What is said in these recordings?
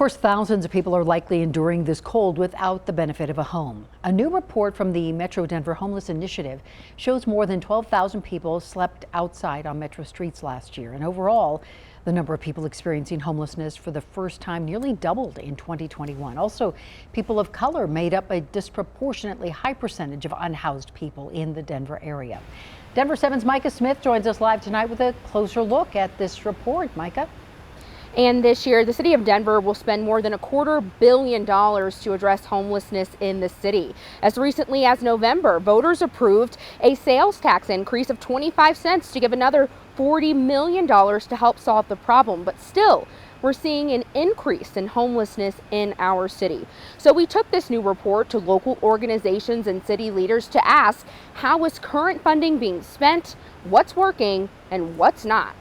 course, thousands of people are likely enduring this cold without the benefit of a home. A new report from the Metro Denver Homeless Initiative shows more than 12,000 people slept outside on Metro streets last year. And overall, the number of people experiencing homelessness for the first time nearly doubled in 2021. Also, people of color made up a disproportionately high percentage of unhoused people in the Denver area. Denver 7's Micah Smith joins us live tonight with a closer look at this report. Micah? And this year, the city of Denver will spend more than $250 million to address homelessness in the city. As recently as November, voters approved a sales tax increase of 25 cents to give another $40 million to help solve the problem. But still, we're seeing an increase in homelessness in our city. So we took this new report to local organizations and city leaders to ask, how is current funding being spent, what's working, and what's not?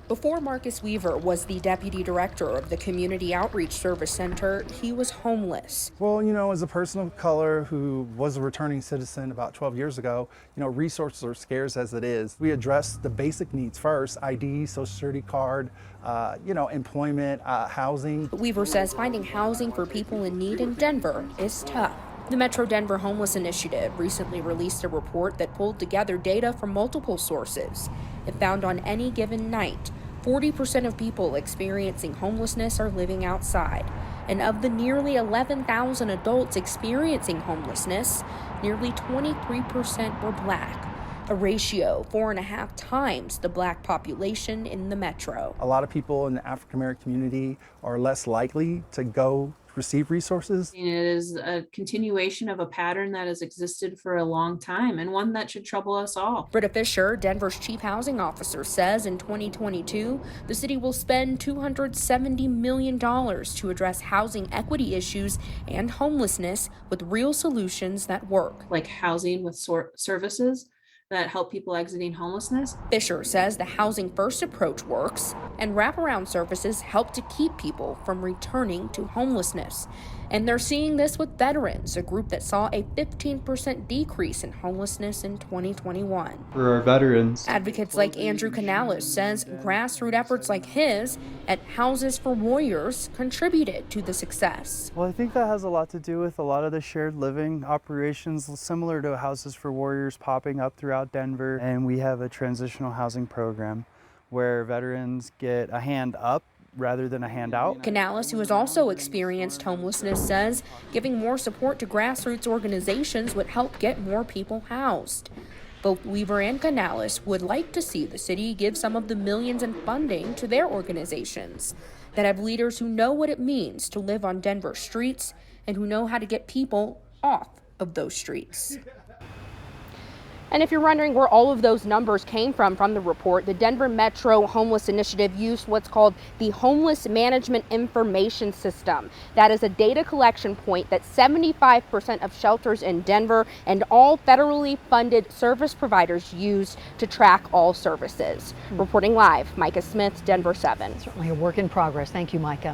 Before Marcus Weaver was the deputy director of the Community Outreach Service Center, he was homeless. Well, as a person of color who was a returning citizen about 12 years ago, resources are scarce as it is. We address the basic needs first: ID, social security card, employment, housing. Weaver says finding housing for people in need in Denver is tough. The Metro Denver Homeless Initiative recently released a report that pulled together data from multiple sources. It found on any given night, 40% of people experiencing homelessness are living outside. And of the nearly 11,000 adults experiencing homelessness, nearly 23% were Black, a ratio 4.5 times the Black population in the metro. A lot of people in the African American community are less likely to go receive resources. It is a continuation of a pattern that has existed for a long time, and one that should trouble us all. Britta Fisher, Denver's chief housing officer, says in 2022, the city will spend $270 million to address housing equity issues and homelessness with real solutions that work. Like housing with services that help people exiting homelessness. Fisher says the housing first approach works, and wraparound services help to keep people from returning to homelessness. And they're seeing this with veterans, a group that saw a 15% decrease in homelessness in 2021. For our veterans, advocates like Andrew Canales says grassroots efforts like his at Houses for Warriors contributed to the success. well, I think that has a lot to do with a lot of the shared living operations similar to Houses for Warriors popping up throughout Denver. And we have a transitional housing program where veterans get a hand up rather than a handout. Canales, who has also experienced homelessness, says giving more support to grassroots organizations would help get more people housed. Both Weaver and Canales would like to see the city give some of the millions in funding to their organizations that have leaders who know what it means to live on Denver streets and who know how to get people off of those streets. And if you're wondering where all of those numbers came from the report, the Denver Metro Homeless Initiative used what's called the Homeless Management Information System. That is a data collection point that 75% of shelters in Denver and all federally funded service providers use to track all services. Reporting live, Micah Smith, Denver 7. Certainly a work in progress. Thank you, Micah.